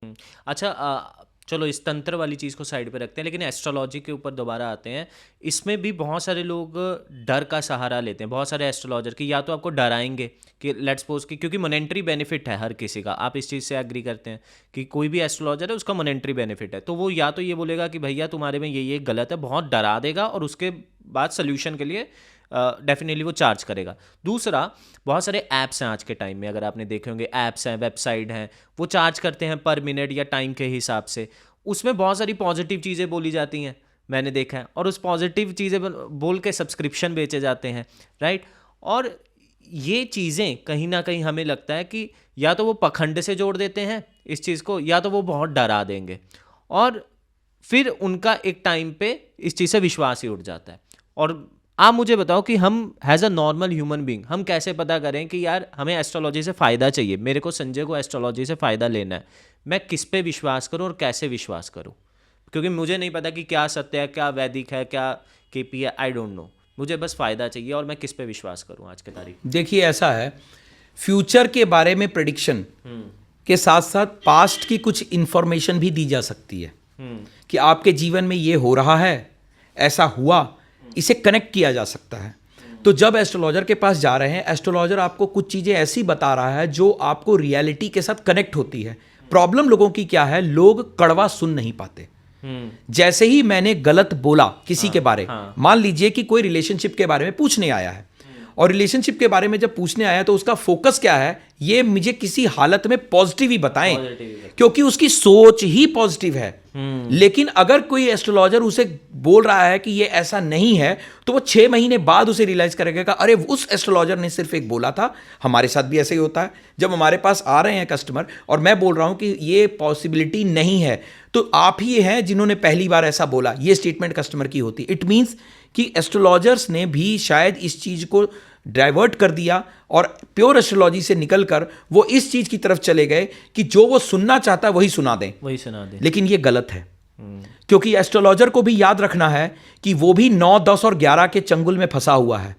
अच्छा, चलो इस तंत्र वाली चीज़ को साइड पे रखते हैं, लेकिन एस्ट्रोलॉजी के ऊपर दोबारा आते हैं। इसमें भी बहुत सारे लोग डर का सहारा लेते हैं, बहुत सारे एस्ट्रोलॉजर कि या तो आपको डराएंगे कि लेट्स सपोज कि, क्योंकि मोनेटरी बेनिफिट है हर किसी का, आप इस चीज़ से एग्री करते हैं कि कोई भी एस्ट्रोलॉजर है उसका मोनेटरी बेनिफिट है, तो वो या तो ये बोलेगा कि भैया तुम्हारे में ये गलत है, बहुत डरा देगा, और उसके बाद सोल्यूशन के लिए डेफिनेटली वो चार्ज करेगा। दूसरा, बहुत सारे ऐप्स हैं आज के टाइम में, अगर आपने देखे होंगे, ऐप्स हैं, वेबसाइट हैं, वो चार्ज करते हैं पर मिनट या टाइम के हिसाब से। उसमें बहुत सारी पॉजिटिव चीज़ें बोली जाती हैं, मैंने देखा है, और उस पॉजिटिव चीज़ें बोल के सब्सक्रिप्शन बेचे जाते हैं, राइट। और ये चीज़ें कहीं ना कहीं हमें लगता है कि या तो वो पखंड से जोड़ देते हैं इस चीज़ को, या तो वो बहुत डरा देंगे, और फिर उनका एक टाइम पे इस चीज़ से विश्वास ही उठ जाता है। और आप मुझे बताओ कि हम as a normal human being हम कैसे पता करें कि यार हमें एस्ट्रोलॉजी से फ़ायदा चाहिए, मेरे को संजय को एस्ट्रोलॉजी से फ़ायदा लेना है, मैं किस पे विश्वास करूं और कैसे विश्वास करूं? क्योंकि मुझे नहीं पता कि क्या सत्य है, क्या वैदिक है, क्या केपी है, आई डोंट नो। मुझे बस फ़ायदा चाहिए और मैं किस पे विश्वास करूं आज के तारीख में। देखिए ऐसा है, फ्यूचर के बारे में प्रेडिक्शन के साथ साथ पास्ट की कुछ इंफॉर्मेशन भी दी जा सकती है कि आपके जीवन में ये हो रहा है, ऐसा हुआ, इसे कनेक्ट किया जा सकता है। तो जब एस्ट्रोलॉजर के पास जा रहे हैं, एस्ट्रोलॉजर आपको कुछ चीज़ें ऐसी बता रहा है जो आपको रियलिटी के साथ कनेक्ट होती है। प्रॉब्लम लोगों की क्या है, लोग कड़वा सुन नहीं पाते। जैसे ही मैंने गलत बोला किसी के बारे, मान लीजिए कि कोई रिलेशनशिप के बारे में पूछने आया है, और रिलेशनशिप के बारे में जब पूछने आया तो उसका फोकस क्या है, ये मुझे किसी हालत में पॉजिटिव ही बताएं, क्योंकि उसकी सोच ही पॉजिटिव है। लेकिन अगर कोई एस्ट्रोलॉजर उसे बोल रहा है कि ये ऐसा नहीं है, तो वो 6 महीने बाद उसे रियलाइज करेगा कि अरे उस एस्ट्रोलॉजर ने सिर्फ एक बोला था। हमारे साथ भी ऐसे ही होता है, जब हमारे पास आ रहे हैं कस्टमर और मैं बोल रहा हूं कि ये पॉसिबिलिटी नहीं है, तो आप ही हैं जिन्होंने पहली बार ऐसा बोला, ये स्टेटमेंट कस्टमर की होती। इट मीन्स कि एस्ट्रोलॉजर्स ने भी शायद इस चीज को डाइवर्ट कर दिया और प्योर एस्ट्रोलॉजी से निकलकर वो इस चीज की तरफ चले गए कि जो वो सुनना चाहता है वही सुना दें, लेकिन ये गलत है। क्योंकि एस्ट्रोलॉजर को भी याद रखना है कि वो भी 9, 10 और 11 के चंगुल में फंसा हुआ है।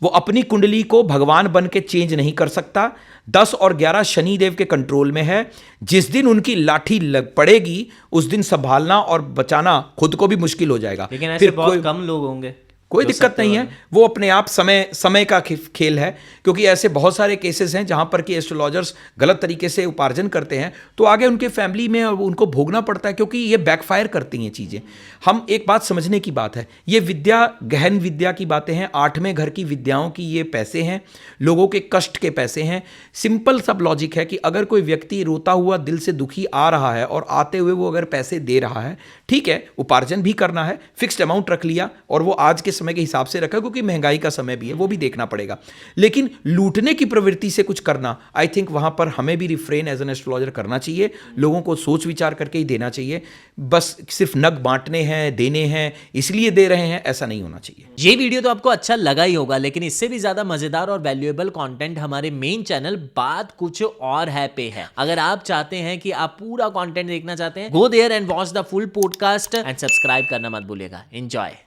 वो अपनी कुंडली को भगवान बन के चेंज नहीं कर सकता। 10 और 11 शनिदेव के कंट्रोल में है। जिस दिन उनकी लाठी लग पड़ेगी उस दिन संभालना और बचाना खुद को भी मुश्किल हो जाएगा। लेकिन ऐसे बहुत कम लोग होंगे, कोई दिक्कत नहीं है, वो अपने आप समय का खेल है। क्योंकि ऐसे बहुत सारे केसेस हैं जहां पर कि एस्ट्रोलॉजर्स गलत तरीके से उपार्जन करते हैं, तो आगे उनके फैमिली में उनको भोगना पड़ता है, क्योंकि ये बैकफायर करती हैं चीज़ें। हम एक बात समझने की बात है, ये विद्या गहन विद्या की बातें हैं, 8वें घर की विद्याओं की ये पैसे हैं, लोगों के कष्ट के पैसे हैं। सिंपल सब लॉजिक है कि अगर कोई व्यक्ति रोता हुआ दिल से दुखी आ रहा है और आते हुए वो अगर पैसे दे रहा है, ठीक है, उपार्जन भी करना है, फिक्स्ड अमाउंट रख लिया और वो आज के समय के हिसाब से रखा, क्योंकि महंगाई का समय भी है, वो भी देखना पड़ेगा। लेकिन लूटने की प्रवृत्ति से कुछ करना, आई थिंक वहां पर हमें भी रिफ्रेन एज एन एस्ट्रोलॉजर करना चाहिए। लोगों को सोच विचार करके ही देना चाहिए। बस सिर्फ नग बांटने हैं, देने हैं, इसलिए दे रहे हैं, ऐसा नहीं होना चाहिए। ये वीडियो तो आपको अच्छा लगा ही होगा, लेकिन इससे भी ज्यादा मजेदार और वैल्यूएबल कंटेंट हमारे मेन चैनल बात कुछ और है पे है। अगर आप चाहते हैं कि आप पूरा कंटेंट देखना चाहते हैं, go there and watch the full podcast and subscribe करना मत भूलिएगा। एंजॉय।